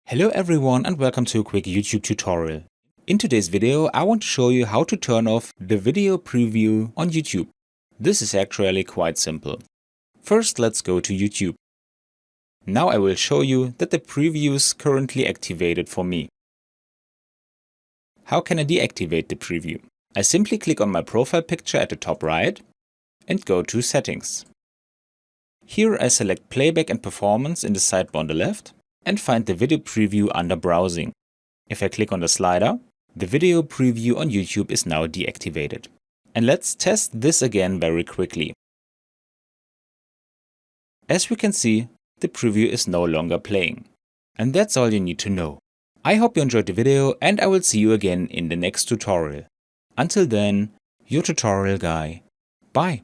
Hello everyone and welcome to a quick YouTube tutorial. In today's video I want to show you how to turn off the video preview on YouTube. This is actually quite simple. First let's go to YouTube. Now I will show you that the preview is currently activated for me. How can I deactivate the preview? I simply click on my profile picture at the top right and go to Settings. Here I select Playback and Performance in the sidebar on the left and find the video preview under Browsing. If I click on the slider, the video preview on YouTube is now deactivated. And let's test this again very quickly. As we can see, the preview is no longer playing. And that's all you need to know. I hope you enjoyed the video and I will see you again in the next tutorial. Until then, your tutorial guy. Bye.